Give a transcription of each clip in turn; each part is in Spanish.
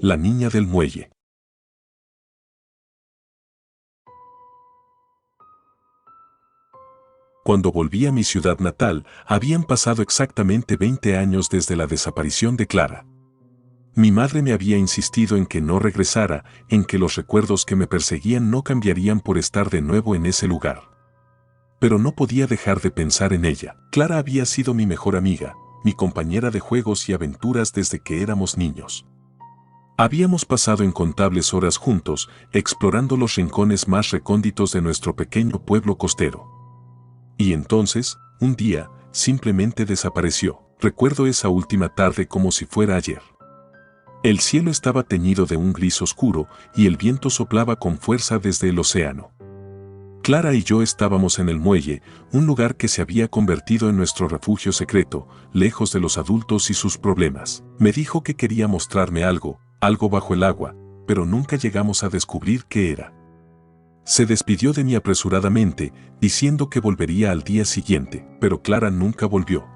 La niña del muelle. Cuando volví a mi ciudad natal, habían pasado exactamente 20 años desde la desaparición de Clara. Mi madre me había insistido en que no regresara, en que los recuerdos que me perseguían no cambiarían por estar de nuevo en ese lugar. Pero no podía dejar de pensar en ella. Clara había sido mi mejor amiga, mi compañera de juegos y aventuras desde que éramos niños. Habíamos pasado incontables horas juntos, explorando los rincones más recónditos de nuestro pequeño pueblo costero. Y entonces, un día, simplemente desapareció. Recuerdo esa última tarde como si fuera ayer. El cielo estaba teñido de un gris oscuro y el viento soplaba con fuerza desde el océano. Clara y yo estábamos en el muelle, un lugar que se había convertido en nuestro refugio secreto, lejos de los adultos y sus problemas. Me dijo que quería mostrarme algo bajo el agua, pero nunca llegamos a descubrir qué era. Se despidió de mí apresuradamente, diciendo que volvería al día siguiente, pero Clara nunca volvió.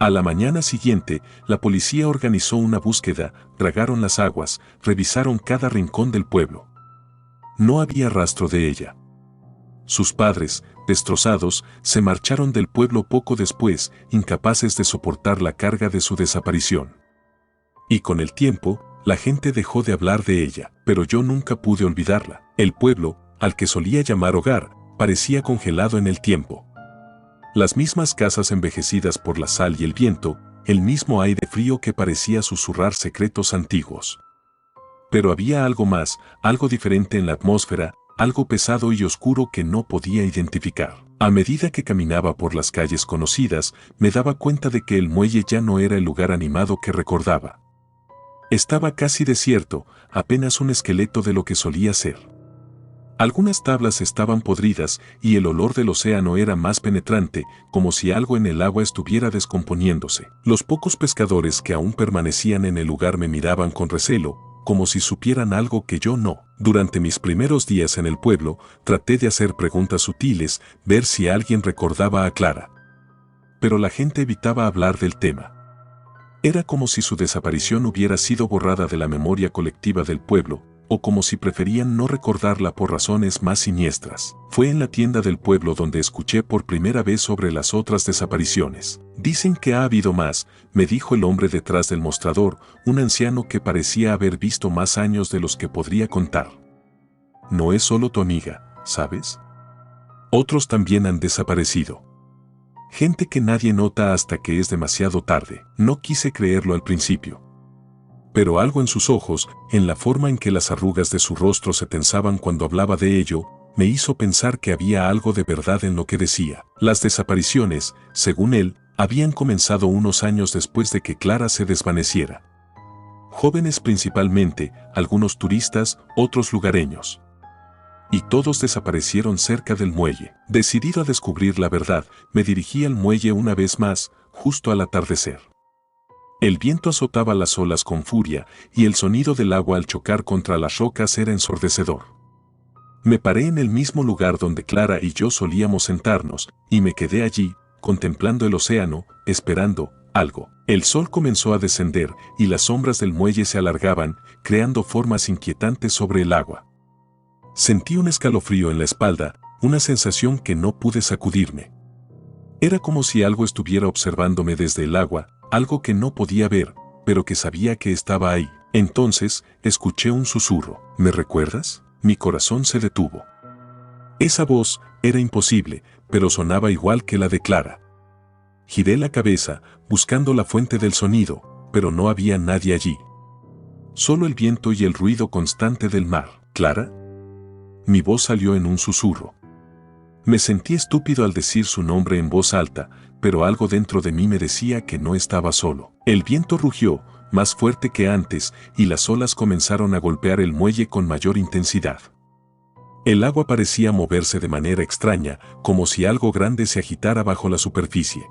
A la mañana siguiente, la policía organizó una búsqueda, dragaron las aguas, revisaron cada rincón del pueblo. No había rastro de ella. Sus padres, destrozados, se marcharon del pueblo poco después, incapaces de soportar la carga de su desaparición. Y con el tiempo, la gente dejó de hablar de ella, pero yo nunca pude olvidarla. El pueblo, al que solía llamar hogar, parecía congelado en el tiempo. Las mismas casas envejecidas por la sal y el viento, el mismo aire frío que parecía susurrar secretos antiguos. Pero había algo más, algo diferente en la atmósfera, algo pesado y oscuro que no podía identificar. A medida que caminaba por las calles conocidas, me daba cuenta de que el muelle ya no era el lugar animado que recordaba. Estaba casi desierto, apenas un esqueleto de lo que solía ser. Algunas tablas estaban podridas y el olor del océano era más penetrante, como si algo en el agua estuviera descomponiéndose. Los pocos pescadores que aún permanecían en el lugar me miraban con recelo, como si supieran algo que yo no. Durante mis primeros días en el pueblo, traté de hacer preguntas sutiles, ver si alguien recordaba a Clara. Pero la gente evitaba hablar del tema. Era como si su desaparición hubiera sido borrada de la memoria colectiva del pueblo, o como si preferían no recordarla por razones más siniestras. Fue en la tienda del pueblo donde escuché por primera vez sobre las otras desapariciones. Dicen que ha habido más, me dijo el hombre detrás del mostrador, un anciano que parecía haber visto más años de los que podría contar. No es solo tu amiga, ¿sabes? Otros también han desaparecido. Gente que nadie nota hasta que es demasiado tarde. No quise creerlo al principio. Pero algo en sus ojos, en la forma en que las arrugas de su rostro se tensaban cuando hablaba de ello, me hizo pensar que había algo de verdad en lo que decía. Las desapariciones, según él, habían comenzado unos años después de que Clara se desvaneciera. Jóvenes principalmente, algunos turistas, otros lugareños. Y todos desaparecieron cerca del muelle. Decidido a descubrir la verdad, me dirigí al muelle una vez más, justo al atardecer. El viento azotaba las olas con furia y el sonido del agua al chocar contra las rocas era ensordecedor. Me paré en el mismo lugar donde Clara y yo solíamos sentarnos y me quedé allí, contemplando el océano, esperando algo. El sol comenzó a descender y las sombras del muelle se alargaban, creando formas inquietantes sobre el agua. Sentí un escalofrío en la espalda, una sensación que no pude sacudirme. Era como si algo estuviera observándome desde el agua, algo que no podía ver, pero que sabía que estaba ahí. Entonces, escuché un susurro. ¿Me recuerdas? Mi corazón se detuvo. Esa voz era imposible, pero sonaba igual que la de Clara. Giré la cabeza, buscando la fuente del sonido, pero no había nadie allí. Solo el viento y el ruido constante del mar. ¿Clara? Mi voz salió en un susurro. Me sentí estúpido al decir su nombre en voz alta, pero algo dentro de mí me decía que no estaba solo. El viento rugió, más fuerte que antes, y las olas comenzaron a golpear el muelle con mayor intensidad. El agua parecía moverse de manera extraña, como si algo grande se agitara bajo la superficie.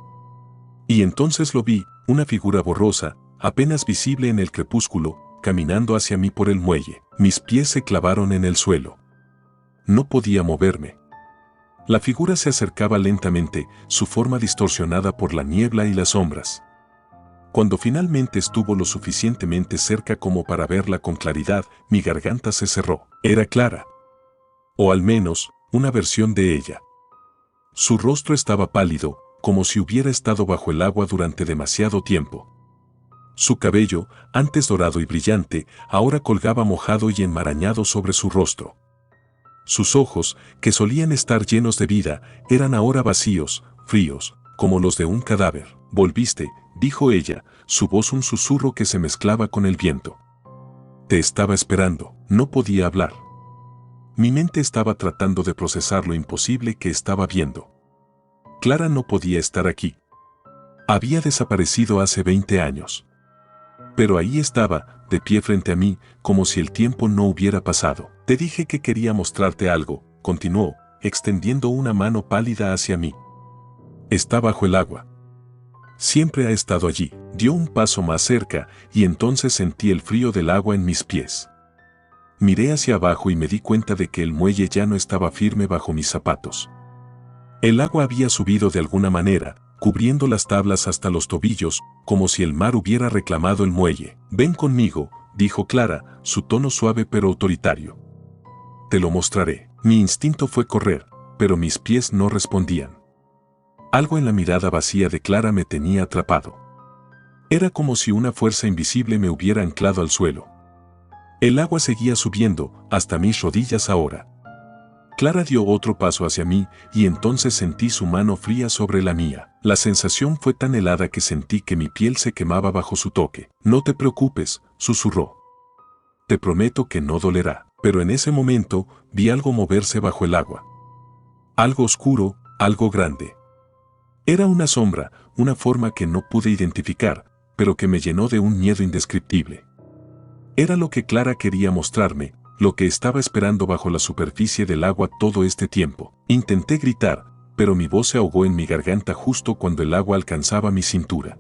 Y entonces lo vi, una figura borrosa, apenas visible en el crepúsculo, caminando hacia mí por el muelle. Mis pies se clavaron en el suelo. No podía moverme. La figura se acercaba lentamente, su forma distorsionada por la niebla y las sombras. Cuando finalmente estuvo lo suficientemente cerca como para verla con claridad, mi garganta se cerró. Era Clara. O al menos, una versión de ella. Su rostro estaba pálido, como si hubiera estado bajo el agua durante demasiado tiempo. Su cabello, antes dorado y brillante, ahora colgaba mojado y enmarañado sobre su rostro. Sus ojos, que solían estar llenos de vida, eran ahora vacíos, fríos, como los de un cadáver. «Volviste», dijo ella, su voz un susurro que se mezclaba con el viento. «Te estaba esperando». No podía hablar. Mi mente estaba tratando de procesar lo imposible que estaba viendo. Clara no podía estar aquí. Había desaparecido hace 20 años. Pero ahí estaba, de pie frente a mí, como si el tiempo no hubiera pasado. «Te dije que quería mostrarte algo», continuó, extendiendo una mano pálida hacia mí. «Está bajo el agua. Siempre ha estado allí». Dio un paso más cerca, y entonces sentí el frío del agua en mis pies. Miré hacia abajo y me di cuenta de que el muelle ya no estaba firme bajo mis zapatos. El agua había subido de alguna manera, cubriendo las tablas hasta los tobillos, como si el mar hubiera reclamado el muelle. «Ven conmigo», dijo Clara, su tono suave pero autoritario. «Te lo mostraré». Mi instinto fue correr, pero mis pies no respondían. Algo en la mirada vacía de Clara me tenía atrapado. Era como si una fuerza invisible me hubiera anclado al suelo. El agua seguía subiendo, hasta mis rodillas ahora. Clara dio otro paso hacia mí, y entonces sentí su mano fría sobre la mía. La sensación fue tan helada que sentí que mi piel se quemaba bajo su toque. «No te preocupes», susurró. «Te prometo que no dolerá». Pero en ese momento, vi algo moverse bajo el agua. Algo oscuro, algo grande. Era una sombra, una forma que no pude identificar, pero que me llenó de un miedo indescriptible. Era lo que Clara quería mostrarme, lo que estaba esperando bajo la superficie del agua todo este tiempo. Intenté gritar, pero mi voz se ahogó en mi garganta justo cuando el agua alcanzaba mi cintura.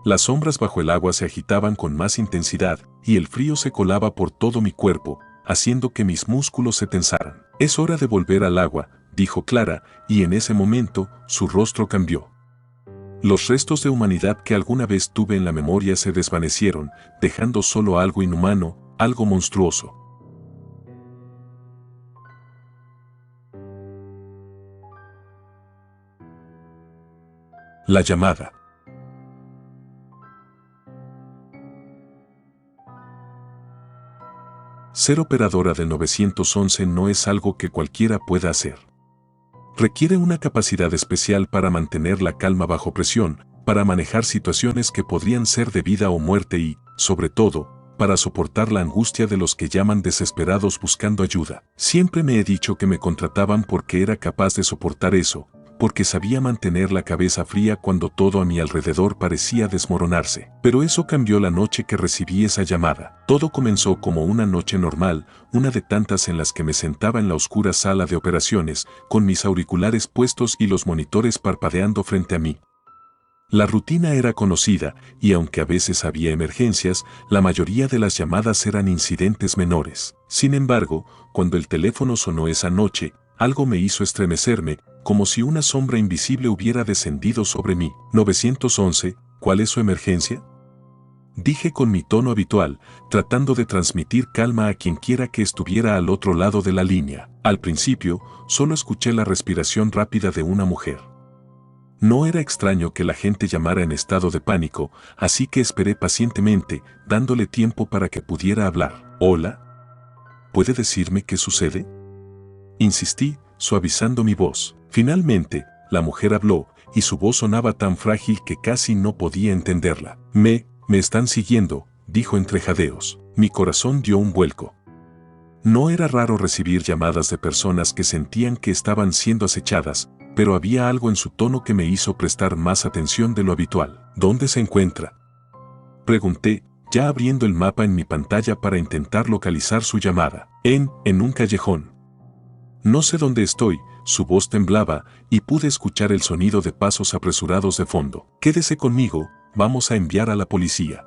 Las sombras bajo el agua se agitaban con más intensidad, y el frío se colaba por todo mi cuerpo, haciendo que mis músculos se tensaran. «Es hora de volver al agua», dijo Clara, y en ese momento, su rostro cambió. Los restos de humanidad que alguna vez tuve en la memoria se desvanecieron, dejando solo algo inhumano, algo monstruoso. La llamada. Ser operadora del 911 no es algo que cualquiera pueda hacer. Requiere una capacidad especial para mantener la calma bajo presión, para manejar situaciones que podrían ser de vida o muerte y, sobre todo, para soportar la angustia de los que llaman desesperados buscando ayuda. Siempre me he dicho que me contrataban porque era capaz de soportar eso, porque sabía mantener la cabeza fría cuando todo a mi alrededor parecía desmoronarse. Pero eso cambió la noche que recibí esa llamada. Todo comenzó como una noche normal, una de tantas en las que me sentaba en la oscura sala de operaciones, con mis auriculares puestos y los monitores parpadeando frente a mí. La rutina era conocida, y aunque a veces había emergencias, la mayoría de las llamadas eran incidentes menores. Sin embargo, cuando el teléfono sonó esa noche, algo me hizo estremecerme, como si una sombra invisible hubiera descendido sobre mí. «911, ¿cuál es su emergencia?», dije con mi tono habitual, tratando de transmitir calma a quien quiera que estuviera al otro lado de la línea. Al principio, solo escuché la respiración rápida de una mujer. No era extraño que la gente llamara en estado de pánico, así que esperé pacientemente, dándole tiempo para que pudiera hablar. «¿Hola? ¿Puede decirme qué sucede?», insistí, suavizando mi voz. Finalmente, la mujer habló, y su voz sonaba tan frágil que casi no podía entenderla. Me están siguiendo», dijo entre jadeos. Mi corazón dio un vuelco. No era raro recibir llamadas de personas que sentían que estaban siendo acechadas, pero había algo en su tono que me hizo prestar más atención de lo habitual. «¿Dónde se encuentra?», pregunté, ya abriendo el mapa en mi pantalla para intentar localizar su llamada. En un callejón». «No sé dónde estoy», su voz temblaba, y pude escuchar el sonido de pasos apresurados de fondo. «Quédese conmigo, vamos a enviar a la policía».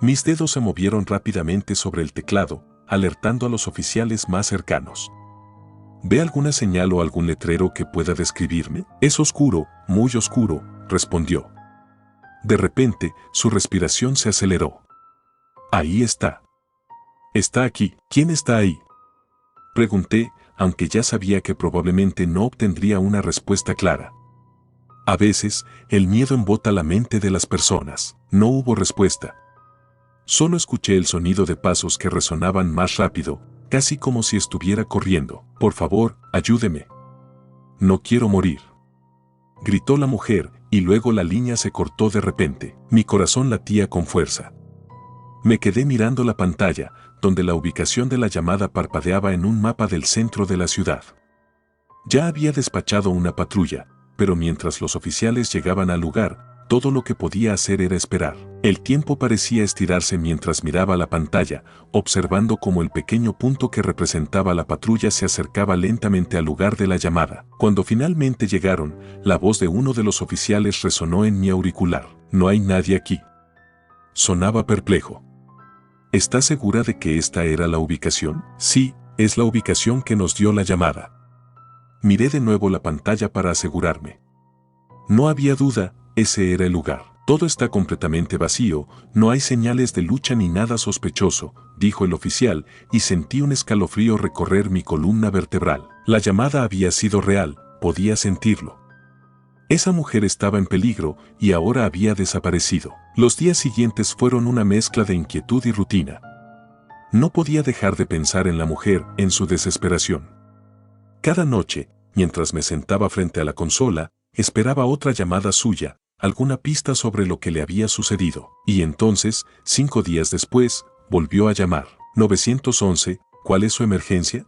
Mis dedos se movieron rápidamente sobre el teclado, alertando a los oficiales más cercanos. «¿Ve alguna señal o algún letrero que pueda describirme?». «Es oscuro, muy oscuro», respondió. De repente, su respiración se aceleró. Ahí está. Está aquí. ¿Quién está ahí? Pregunté, aunque ya sabía que probablemente no obtendría una respuesta clara. A veces, el miedo embota la mente de las personas. No hubo respuesta. Solo escuché el sonido de pasos que resonaban más rápido, casi como si estuviera corriendo. Por favor, ayúdeme. No quiero morir. Gritó la mujer, y luego la línea se cortó de repente. Mi corazón latía con fuerza. Me quedé mirando la pantalla, donde la ubicación de la llamada parpadeaba en un mapa del centro de la ciudad. Ya había despachado una patrulla, pero mientras los oficiales llegaban al lugar, todo lo que podía hacer era esperar. El tiempo parecía estirarse mientras miraba la pantalla, observando cómo el pequeño punto que representaba la patrulla se acercaba lentamente al lugar de la llamada. Cuando finalmente llegaron, la voz de uno de los oficiales resonó en mi auricular. No hay nadie aquí. Sonaba perplejo. ¿Estás segura de que esta era la ubicación? Sí, es la ubicación que nos dio la llamada. Miré de nuevo la pantalla para asegurarme. No había duda, ese era el lugar. Todo está completamente vacío, no hay señales de lucha ni nada sospechoso, dijo el oficial, y sentí un escalofrío recorrer mi columna vertebral. La llamada había sido real, podía sentirlo. Esa mujer estaba en peligro y ahora había desaparecido. Los días siguientes fueron una mezcla de inquietud y rutina. No podía dejar de pensar en la mujer, en su desesperación. Cada noche, mientras me sentaba frente a la consola, esperaba otra llamada suya, alguna pista sobre lo que le había sucedido. Y entonces, 5 días después, volvió a llamar. 911, ¿cuál es su emergencia?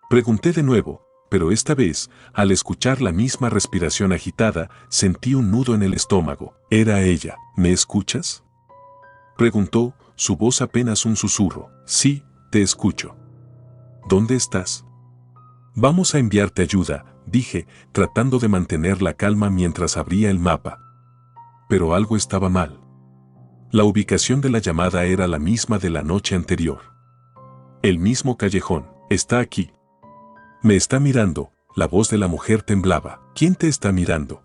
Pregunté de nuevo, pero esta vez, al escuchar la misma respiración agitada, sentí un nudo en el estómago. Era ella. ¿Me escuchas? Preguntó, su voz apenas un susurro. Sí, te escucho. ¿Dónde estás? Vamos a enviarte ayuda, dije, tratando de mantener la calma mientras abría el mapa. Pero algo estaba mal. La ubicación de la llamada era la misma de la noche anterior. El mismo callejón. Está aquí. Me está mirando. La voz de la mujer temblaba. ¿Quién te está mirando?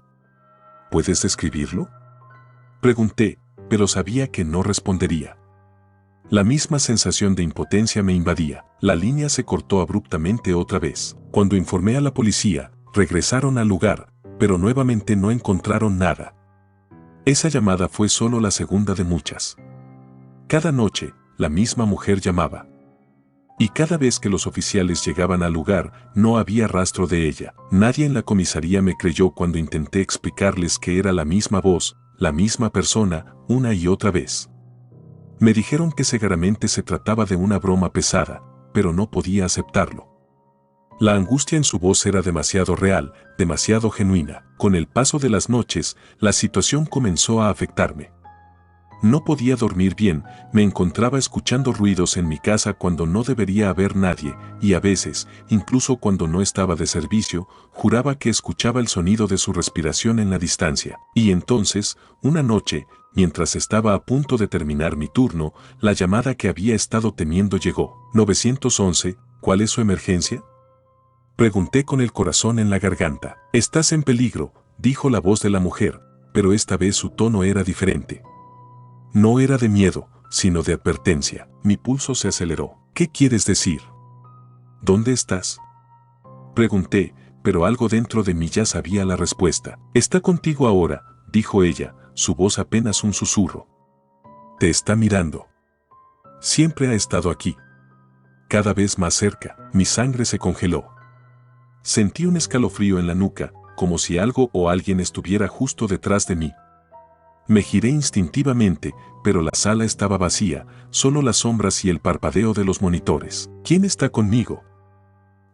¿Puedes describirlo? Pregunté, pero sabía que no respondería. La misma sensación de impotencia me invadía. La línea se cortó abruptamente otra vez. Cuando informé a la policía, regresaron al lugar, pero nuevamente no encontraron nada. Esa llamada fue solo la segunda de muchas. Cada noche, la misma mujer llamaba. Y cada vez que los oficiales llegaban al lugar, no había rastro de ella. Nadie en la comisaría me creyó cuando intenté explicarles que era la misma voz, la misma persona, una y otra vez. Me dijeron que seguramente se trataba de una broma pesada, pero no podía aceptarlo. La angustia en su voz era demasiado real, demasiado genuina. Con el paso de las noches, la situación comenzó a afectarme. No podía dormir bien, me encontraba escuchando ruidos en mi casa cuando no debería haber nadie, y a veces, incluso cuando no estaba de servicio, juraba que escuchaba el sonido de su respiración en la distancia. Y entonces, una noche, mientras estaba a punto de terminar mi turno, la llamada que había estado temiendo llegó. 911, ¿cuál es su emergencia? Pregunté con el corazón en la garganta. Estás en peligro, dijo la voz de la mujer, pero esta vez su tono era diferente. No era de miedo, sino de advertencia. Mi pulso se aceleró. ¿Qué quieres decir? ¿Dónde estás? Pregunté, pero algo dentro de mí ya sabía la respuesta. Está contigo ahora, dijo ella, su voz apenas un susurro. Te está mirando. Siempre ha estado aquí. Cada vez más cerca, mi sangre se congeló. Sentí un escalofrío en la nuca, como si algo o alguien estuviera justo detrás de mí. Me giré instintivamente, pero la sala estaba vacía, solo las sombras y el parpadeo de los monitores. ¿Quién está conmigo?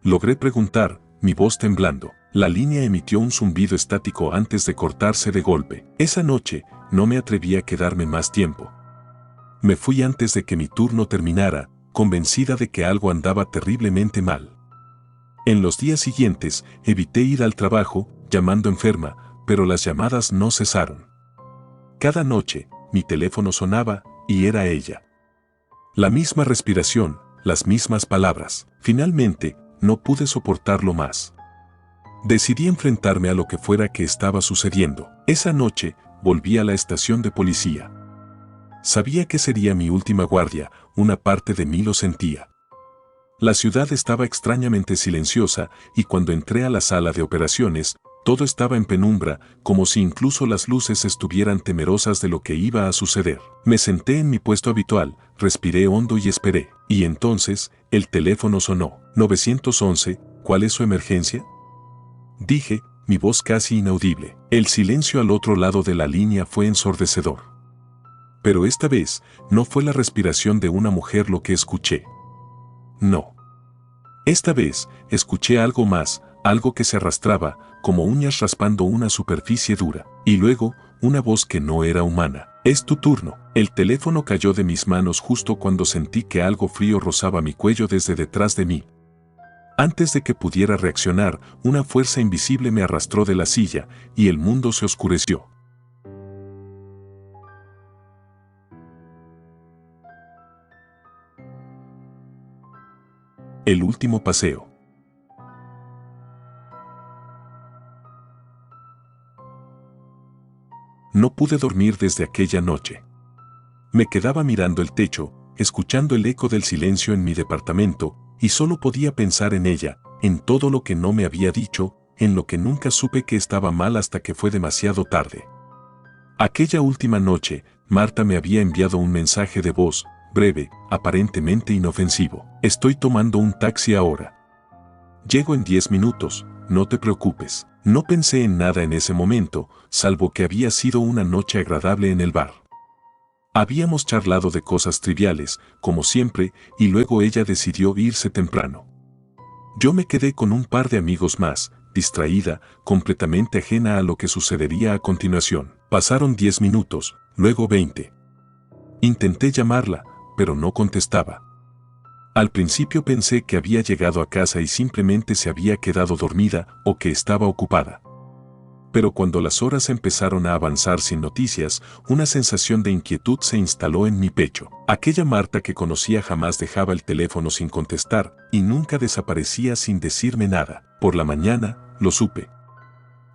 Logré preguntar, mi voz temblando. La línea emitió un zumbido estático antes de cortarse de golpe. Esa noche, no me atreví a quedarme más tiempo. Me fui antes de que mi turno terminara, convencida de que algo andaba terriblemente mal. En los días siguientes, evité ir al trabajo, llamando enferma, pero las llamadas no cesaron. Cada noche, mi teléfono sonaba, y era ella. La misma respiración, las mismas palabras. Finalmente, no pude soportarlo más. Decidí enfrentarme a lo que fuera que estaba sucediendo. Esa noche, volví a la estación de policía. Sabía que sería mi última guardia, una parte de mí lo sentía. La ciudad estaba extrañamente silenciosa y cuando entré a la sala de operaciones, todo estaba en penumbra, como si incluso las luces estuvieran temerosas de lo que iba a suceder. Me senté en mi puesto habitual, respiré hondo y esperé. Y entonces, el teléfono sonó. 911, ¿cuál es su emergencia? Dije, mi voz casi inaudible. El silencio al otro lado de la línea fue ensordecedor. Pero esta vez, no fue la respiración de una mujer lo que escuché. No. Esta vez, escuché algo más, algo que se arrastraba, como uñas raspando una superficie dura. Y luego, una voz que no era humana. Es tu turno. El teléfono cayó de mis manos justo cuando sentí que algo frío rozaba mi cuello desde detrás de mí. Antes de que pudiera reaccionar, una fuerza invisible me arrastró de la silla, y el mundo se oscureció. El último paseo. No pude dormir desde aquella noche. Me quedaba mirando el techo, escuchando el eco del silencio en mi departamento, y solo podía pensar en ella, en todo lo que no me había dicho, en lo que nunca supe que estaba mal hasta que fue demasiado tarde. Aquella última noche, Marta me había enviado un mensaje de voz, breve, aparentemente inofensivo. Estoy tomando un taxi ahora. Llego en 10 minutos, no te preocupes. No pensé en nada en ese momento, salvo que había sido una noche agradable en el bar. Habíamos charlado de cosas triviales, como siempre, y luego ella decidió irse temprano. Yo me quedé con un par de amigos más, distraída, completamente ajena a lo que sucedería a continuación. Pasaron 10 minutos, luego 20. Intenté llamarla, pero no contestaba. Al principio pensé que había llegado a casa y simplemente se había quedado dormida o que estaba ocupada. Pero cuando las horas empezaron a avanzar sin noticias, una sensación de inquietud se instaló en mi pecho. Aquella Marta que conocía jamás dejaba el teléfono sin contestar y nunca desaparecía sin decirme nada. Por la mañana, lo supe.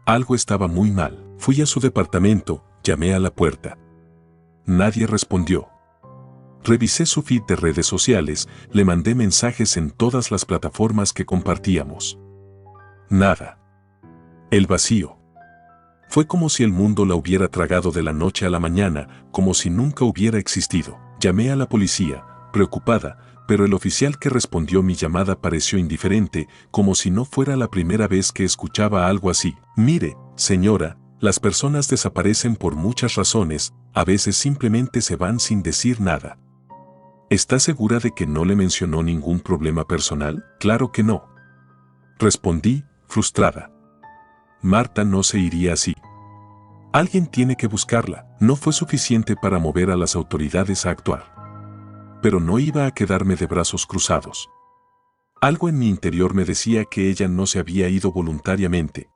Algo estaba muy mal. Fui a su departamento, llamé a la puerta. Nadie respondió. Revisé su feed de redes sociales, le mandé mensajes en todas las plataformas que compartíamos. Nada. El vacío. Fue como si el mundo la hubiera tragado de la noche a la mañana, como si nunca hubiera existido. Llamé a la policía, preocupada, pero el oficial que respondió mi llamada pareció indiferente, como si no fuera la primera vez que escuchaba algo así. Mire, señora, las personas desaparecen por muchas razones, a veces simplemente se van sin decir nada. ¿Está segura de que no le mencionó ningún problema personal? Claro que no. Respondí, frustrada. Marta no se iría así. Alguien tiene que buscarla. No fue suficiente para mover a las autoridades a actuar. Pero no iba a quedarme de brazos cruzados. Algo en mi interior me decía que ella no se había ido voluntariamente.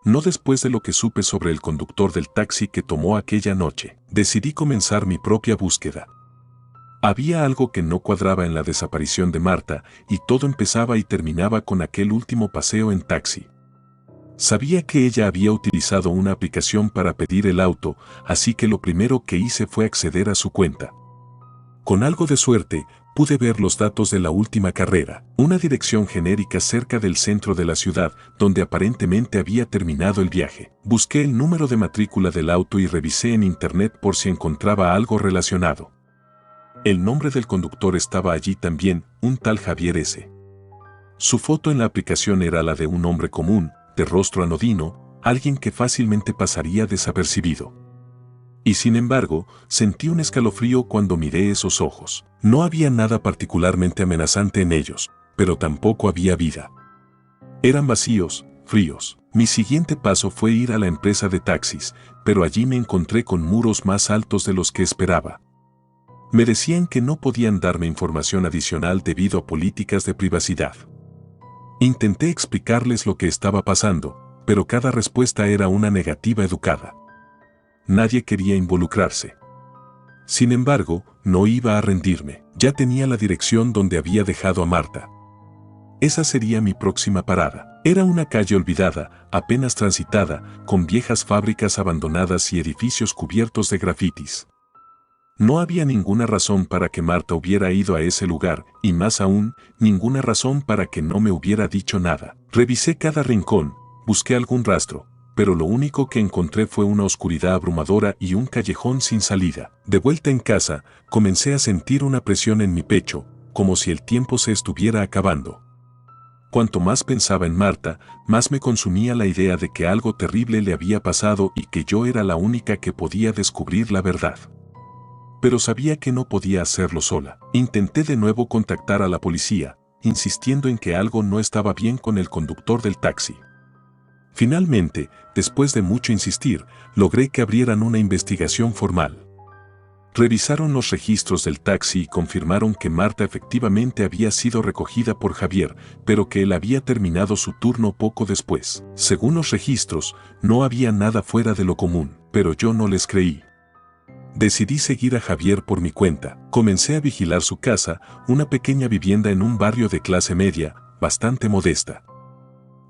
No después de lo que supe sobre el conductor del taxi que tomó aquella noche. Decidí comenzar mi propia búsqueda. Había algo que no cuadraba en la desaparición de Marta y todo empezaba y terminaba con aquel último paseo en taxi. Sabía que ella había utilizado una aplicación para pedir el auto, así que lo primero que hice fue acceder a su cuenta. Con algo de suerte, pude ver los datos de la última carrera, una dirección genérica cerca del centro de la ciudad, donde aparentemente había terminado el viaje. Busqué el número de matrícula del auto y revisé en internet por si encontraba algo relacionado. El nombre del conductor estaba allí también, un tal Javier S. Su foto en la aplicación era la de un hombre común, de rostro anodino, alguien que fácilmente pasaría desapercibido. Y sin embargo, sentí un escalofrío cuando miré esos ojos. No había nada particularmente amenazante en ellos, pero tampoco había vida. Eran vacíos, fríos. Mi siguiente paso fue ir a la empresa de taxis, pero allí me encontré con muros más altos de los que esperaba. Me decían que no podían darme información adicional debido a políticas de privacidad. Intenté explicarles lo que estaba pasando, pero cada respuesta era una negativa educada. Nadie quería involucrarse. Sin embargo, no iba a rendirme. Ya tenía la dirección donde había dejado a Marta. Esa sería mi próxima parada. Era una calle olvidada, apenas transitada, con viejas fábricas abandonadas y edificios cubiertos de grafitis. No había ninguna razón para que Marta hubiera ido a ese lugar, y más aún, ninguna razón para que no me hubiera dicho nada. Revisé cada rincón, busqué algún rastro, pero lo único que encontré fue una oscuridad abrumadora y un callejón sin salida. De vuelta en casa, comencé a sentir una presión en mi pecho, como si el tiempo se estuviera acabando. Cuanto más pensaba en Marta, más me consumía la idea de que algo terrible le había pasado y que yo era la única que podía descubrir la verdad. Pero sabía que no podía hacerlo sola. Intenté de nuevo contactar a la policía, insistiendo en que algo no estaba bien con el conductor del taxi. Finalmente, después de mucho insistir, logré que abrieran una investigación formal. Revisaron los registros del taxi y confirmaron que Marta efectivamente había sido recogida por Javier, pero que él había terminado su turno poco después. Según los registros, no había nada fuera de lo común, pero yo no les creí. Decidí seguir a Javier por mi cuenta. Comencé a vigilar su casa, una pequeña vivienda en un barrio de clase media, bastante modesta.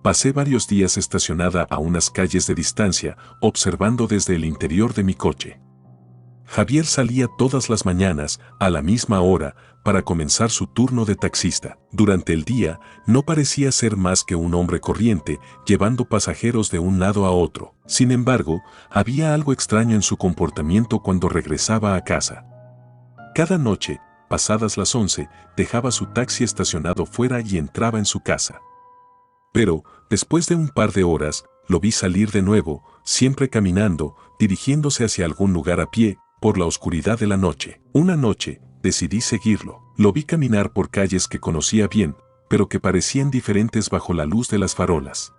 Pasé varios días estacionada a unas calles de distancia, observando desde el interior de mi coche. Javier salía todas las mañanas, a la misma hora, para comenzar su turno de taxista. Durante el día, no parecía ser más que un hombre corriente, llevando pasajeros de un lado a otro. Sin embargo, había algo extraño en su comportamiento cuando regresaba a casa. Cada noche, pasadas las 11, dejaba su taxi estacionado fuera y entraba en su casa. Pero, después de un par de horas, lo vi salir de nuevo, siempre caminando, dirigiéndose hacia algún lugar a pie, por la oscuridad de la noche. Una noche, decidí seguirlo. Lo vi caminar por calles que conocía bien, pero que parecían diferentes bajo la luz de las farolas.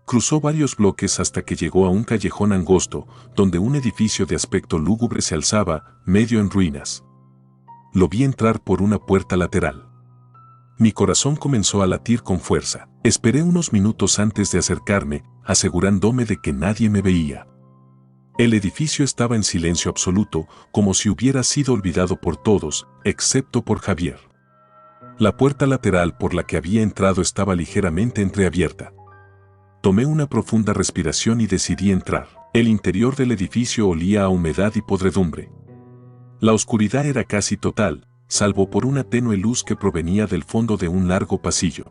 Cruzó varios bloques hasta que llegó a un callejón angosto, donde un edificio de aspecto lúgubre se alzaba, medio en ruinas. Lo vi entrar por una puerta lateral. Mi corazón comenzó a latir con fuerza. Esperé unos minutos antes de acercarme, asegurándome de que nadie me veía. El edificio estaba en silencio absoluto, como si hubiera sido olvidado por todos, excepto por Javier. La puerta lateral por la que había entrado estaba ligeramente entreabierta. Tomé una profunda respiración y decidí entrar. El interior del edificio olía a humedad y podredumbre. La oscuridad era casi total, salvo por una tenue luz que provenía del fondo de un largo pasillo.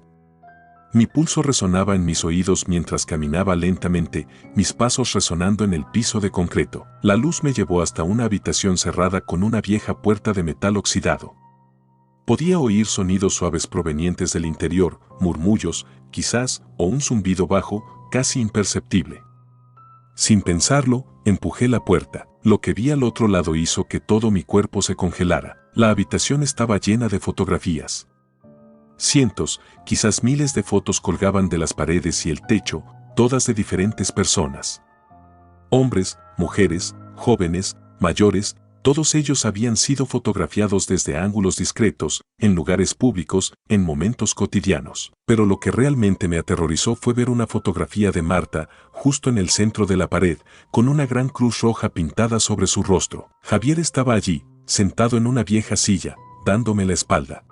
Mi pulso resonaba en mis oídos mientras caminaba lentamente, mis pasos resonando en el piso de concreto. La luz me llevó hasta una habitación cerrada con una vieja puerta de metal oxidado. Podía oír sonidos suaves provenientes del interior, murmullos, quizás, o un zumbido bajo, casi imperceptible. Sin pensarlo, empujé la puerta. Lo que vi al otro lado hizo que todo mi cuerpo se congelara. La habitación estaba llena de fotografías. Cientos, quizás miles de fotos colgaban de las paredes y el techo, todas de diferentes personas. Hombres, mujeres, jóvenes, mayores, todos ellos habían sido fotografiados desde ángulos discretos, en lugares públicos, en momentos cotidianos. Pero lo que realmente me aterrorizó fue ver una fotografía de Marta, justo en el centro de la pared, con una gran cruz roja pintada sobre su rostro. Javier estaba allí, sentado en una vieja silla, dándome la espalda.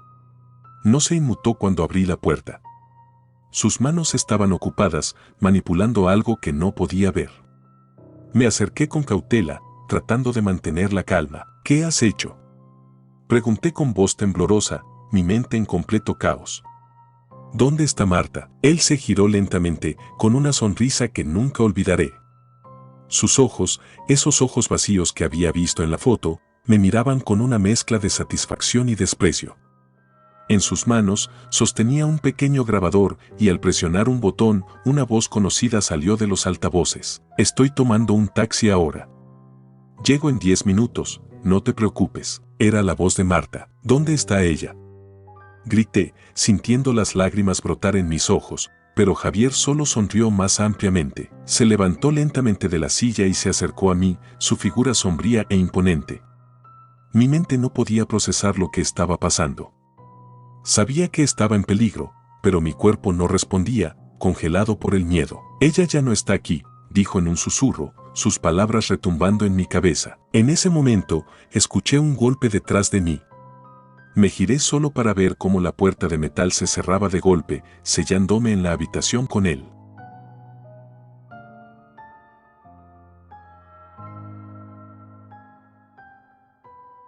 No se inmutó cuando abrí la puerta. Sus manos estaban ocupadas, manipulando algo que no podía ver. Me acerqué con cautela, tratando de mantener la calma. ¿Qué has hecho?, pregunté con voz temblorosa, mi mente en completo caos. ¿Dónde está Marta? Él se giró lentamente, con una sonrisa que nunca olvidaré. Sus ojos, esos ojos vacíos que había visto en la foto, me miraban con una mezcla de satisfacción y desprecio. En sus manos, sostenía un pequeño grabador y al presionar un botón, una voz conocida salió de los altavoces. Estoy tomando un taxi ahora. Llego en 10 minutos, no te preocupes. Era la voz de Marta. ¿Dónde está ella?, grité, sintiendo las lágrimas brotar en mis ojos, pero Javier solo sonrió más ampliamente. Se levantó lentamente de la silla y se acercó a mí, su figura sombría e imponente. Mi mente no podía procesar lo que estaba pasando. Sabía que estaba en peligro, pero mi cuerpo no respondía, congelado por el miedo. Ella ya no está aquí, dijo en un susurro, sus palabras retumbando en mi cabeza. En ese momento, escuché un golpe detrás de mí. Me giré solo para ver cómo la puerta de metal se cerraba de golpe, sellándome en la habitación con él.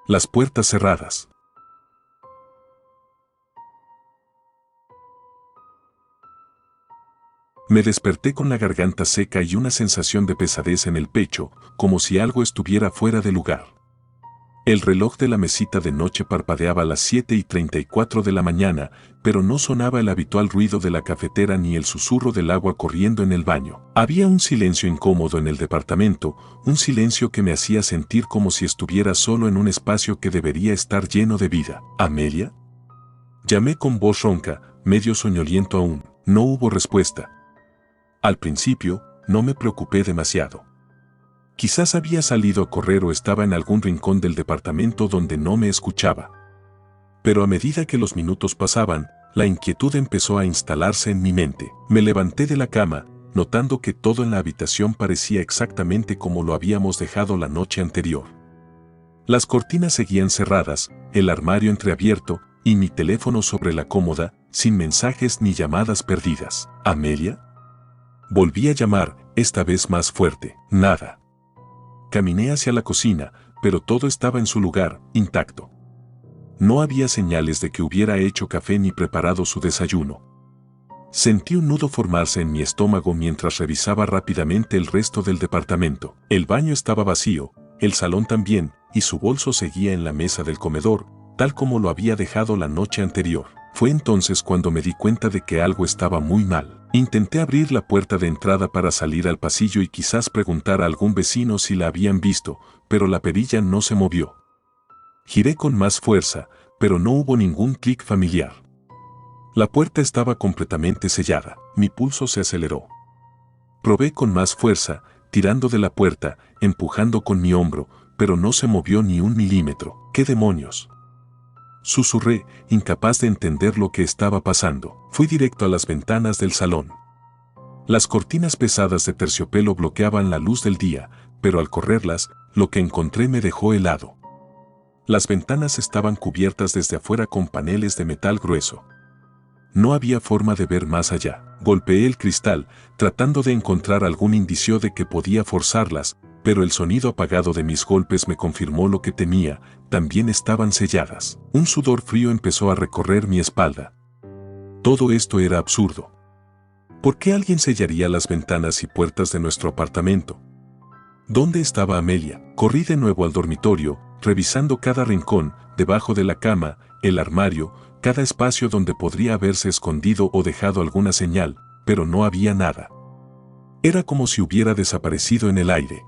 Las puertas cerradas. Me desperté con la garganta seca y una sensación de pesadez en el pecho, como si algo estuviera fuera de lugar. El reloj de la mesita de noche parpadeaba a las 7:34 de la mañana, pero no sonaba el habitual ruido de la cafetera ni el susurro del agua corriendo en el baño. Había un silencio incómodo en el departamento, un silencio que me hacía sentir como si estuviera solo en un espacio que debería estar lleno de vida. ¿Amelia? Llamé con voz ronca, medio soñoliento aún. No hubo respuesta. Al principio, no me preocupé demasiado. Quizás había salido a correr o estaba en algún rincón del departamento donde no me escuchaba. Pero a medida que los minutos pasaban, la inquietud empezó a instalarse en mi mente. Me levanté de la cama, notando que todo en la habitación parecía exactamente como lo habíamos dejado la noche anterior. Las cortinas seguían cerradas, el armario entreabierto y mi teléfono sobre la cómoda, sin mensajes ni llamadas perdidas. ¿Amelia? Volví a llamar, esta vez más fuerte. Nada. Caminé hacia la cocina, pero todo estaba en su lugar, intacto. No había señales de que hubiera hecho café ni preparado su desayuno. Sentí un nudo formarse en mi estómago mientras revisaba rápidamente el resto del departamento. El baño estaba vacío, el salón también, y su bolso seguía en la mesa del comedor, tal como lo había dejado la noche anterior. Fue entonces cuando me di cuenta de que algo estaba muy mal. Intenté abrir la puerta de entrada para salir al pasillo y quizás preguntar a algún vecino si la habían visto, pero la perilla no se movió. Giré con más fuerza, pero no hubo ningún clic familiar. La puerta estaba completamente sellada. Mi pulso se aceleró. Probé con más fuerza, tirando de la puerta, empujando con mi hombro, pero no se movió ni un milímetro. ¿Qué demonios? Susurré, incapaz de entender lo que estaba pasando. Fui directo a las ventanas del salón. Las cortinas pesadas de terciopelo bloqueaban la luz del día, pero al correrlas, lo que encontré me dejó helado. Las ventanas estaban cubiertas desde afuera con paneles de metal grueso. No había forma de ver más allá. Golpeé el cristal, tratando de encontrar algún indicio de que podía forzarlas, pero el sonido apagado de mis golpes me confirmó lo que temía, también estaban selladas. Un sudor frío empezó a recorrer mi espalda. Todo esto era absurdo. ¿Por qué alguien sellaría las ventanas y puertas de nuestro apartamento? ¿Dónde estaba Amelia? Corrí de nuevo al dormitorio, revisando cada rincón, debajo de la cama, el armario, cada espacio donde podría haberse escondido o dejado alguna señal, pero no había nada. Era como si hubiera desaparecido en el aire.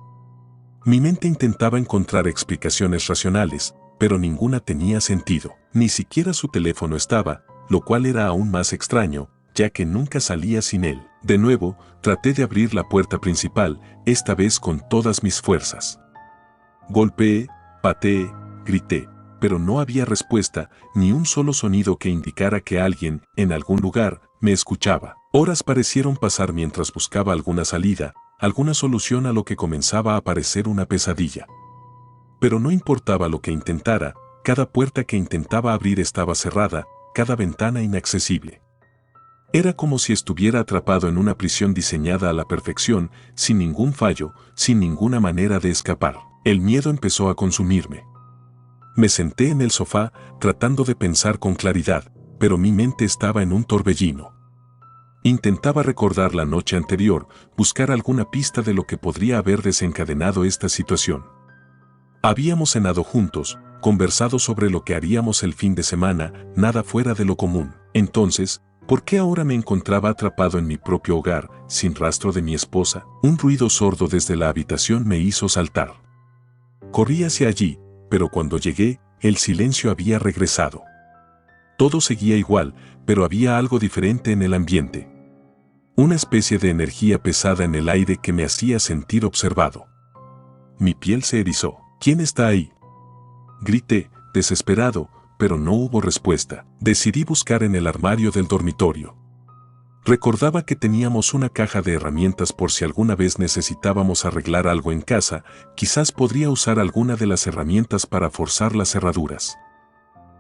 Mi mente intentaba encontrar explicaciones racionales, pero ninguna tenía sentido. Ni siquiera su teléfono estaba, lo cual era aún más extraño, ya que nunca salía sin él. De nuevo, traté de abrir la puerta principal, esta vez con todas mis fuerzas. Golpeé, pateé, grité, pero no había respuesta, ni un solo sonido que indicara que alguien, en algún lugar, me escuchaba. Horas parecieron pasar mientras buscaba alguna salida, alguna solución a lo que comenzaba a parecer una pesadilla. Pero no importaba lo que intentara, cada puerta que intentaba abrir estaba cerrada, cada ventana inaccesible. Era como si estuviera atrapado en una prisión diseñada a la perfección, sin ningún fallo, sin ninguna manera de escapar. El miedo empezó a consumirme. Me senté en el sofá, tratando de pensar con claridad, pero mi mente estaba en un torbellino. Intentaba recordar la noche anterior, buscar alguna pista de lo que podría haber desencadenado esta situación. Habíamos cenado juntos, conversado sobre lo que haríamos el fin de semana, nada fuera de lo común. Entonces, ¿por qué ahora me encontraba atrapado en mi propio hogar, sin rastro de mi esposa? Un ruido sordo desde la habitación me hizo saltar. Corrí hacia allí, pero cuando llegué, el silencio había regresado. Todo seguía igual, pero había algo diferente en el ambiente. Una especie de energía pesada en el aire que me hacía sentir observado. Mi piel se erizó. ¿Quién está ahí? Grité, desesperado, pero no hubo respuesta. Decidí buscar en el armario del dormitorio. Recordaba que teníamos una caja de herramientas por si alguna vez necesitábamos arreglar algo en casa, quizás podría usar alguna de las herramientas para forzar las cerraduras.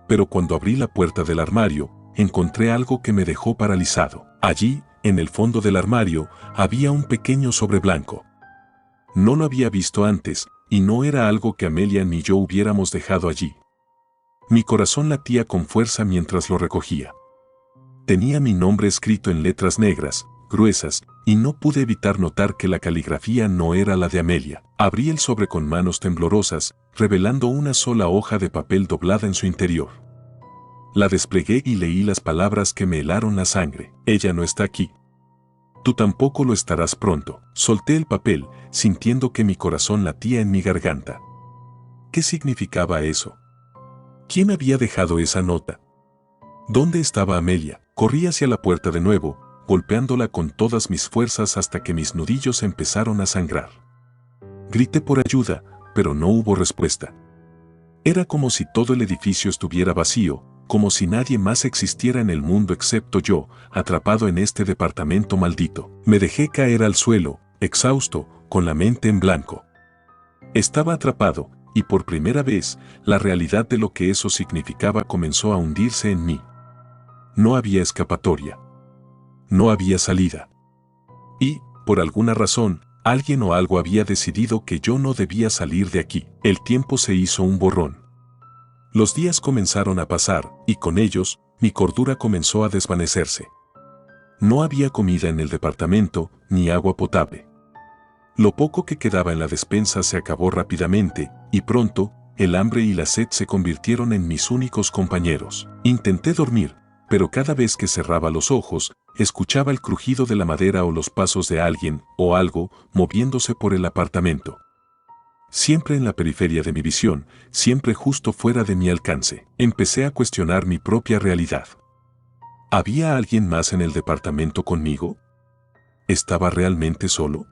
pero cuando abrí la puerta del armario, encontré algo que me dejó paralizado. Allí, en el fondo del armario, había un pequeño sobre blanco. No lo había visto antes, y no era algo que Amelia ni yo hubiéramos dejado allí. Mi corazón latía con fuerza mientras lo recogía. Tenía mi nombre escrito en letras negras, gruesas, y no pude evitar notar que la caligrafía no era la de Amelia. Abrí el sobre con manos temblorosas, revelando una sola hoja de papel doblada en su interior. La desplegué y leí las palabras que me helaron la sangre. Ella no está aquí. Tú tampoco lo estarás pronto. Solté el papel, sintiendo que mi corazón latía en mi garganta. ¿Qué significaba eso? ¿Quién había dejado esa nota? ¿Dónde estaba Amelia? Corrí hacia la puerta de nuevo, golpeándola con todas mis fuerzas hasta que mis nudillos empezaron a sangrar. Grité por ayuda, pero no hubo respuesta. Era como si todo el edificio estuviera vacío, como si nadie más existiera en el mundo excepto yo, atrapado en este departamento maldito. Me dejé caer al suelo, exhausto, con la mente en blanco. Estaba atrapado, y por primera vez, la realidad de lo que eso significaba comenzó a hundirse en mí. No había escapatoria. No había salida. Y, por alguna razón, alguien o algo había decidido que yo no debía salir de aquí. El tiempo se hizo un borrón. Los días comenzaron a pasar, y con ellos, mi cordura comenzó a desvanecerse. No había comida en el departamento, ni agua potable. Lo poco que quedaba en la despensa se acabó rápidamente, y pronto, el hambre y la sed se convirtieron en mis únicos compañeros. Intenté dormir, pero cada vez que cerraba los ojos, escuchaba el crujido de la madera o los pasos de alguien o algo moviéndose por el apartamento. Siempre en la periferia de mi visión, siempre justo fuera de mi alcance. Empecé a cuestionar mi propia realidad. ¿Había alguien más en el departamento conmigo? ¿Estaba realmente solo?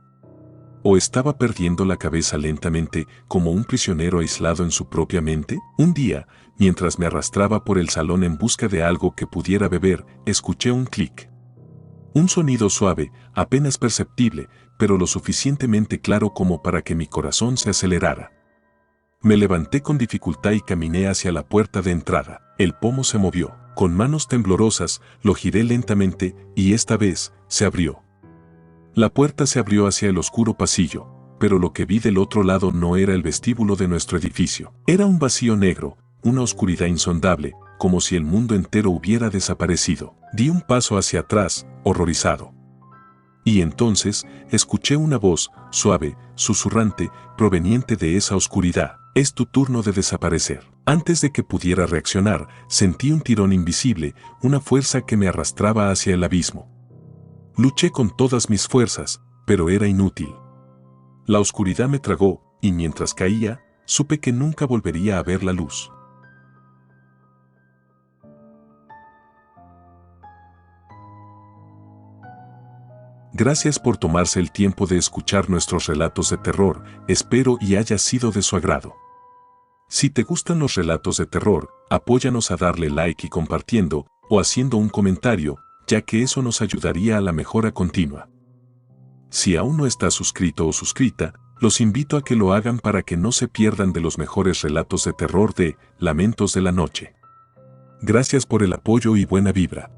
¿O estaba perdiendo la cabeza lentamente como un prisionero aislado en su propia mente? Un día, mientras me arrastraba por el salón en busca de algo que pudiera beber, escuché un clic. Un sonido suave, apenas perceptible, pero lo suficientemente claro como para que mi corazón se acelerara. Me levanté con dificultad y caminé hacia la puerta de entrada. El pomo se movió. Con manos temblorosas, lo giré lentamente, y esta vez, se abrió. La puerta se abrió hacia el oscuro pasillo, pero lo que vi del otro lado no era el vestíbulo de nuestro edificio. Era un vacío negro, una oscuridad insondable, como si el mundo entero hubiera desaparecido. Di un paso hacia atrás, horrorizado. Y entonces, escuché una voz, suave, susurrante, proveniente de esa oscuridad. Es tu turno de desaparecer. Antes de que pudiera reaccionar, sentí un tirón invisible, una fuerza que me arrastraba hacia el abismo. Luché con todas mis fuerzas, pero era inútil. La oscuridad me tragó, y mientras caía, supe que nunca volvería a ver la luz. Gracias por tomarse el tiempo de escuchar nuestros relatos de terror, espero y haya sido de su agrado. Si te gustan los relatos de terror, apóyanos a darle like y compartiendo, o haciendo un comentario, ya que eso nos ayudaría a la mejora continua. Si aún no estás suscrito o suscrita, los invito a que lo hagan para que no se pierdan de los mejores relatos de terror de Lamentos de la Noche. Gracias por el apoyo y buena vibra.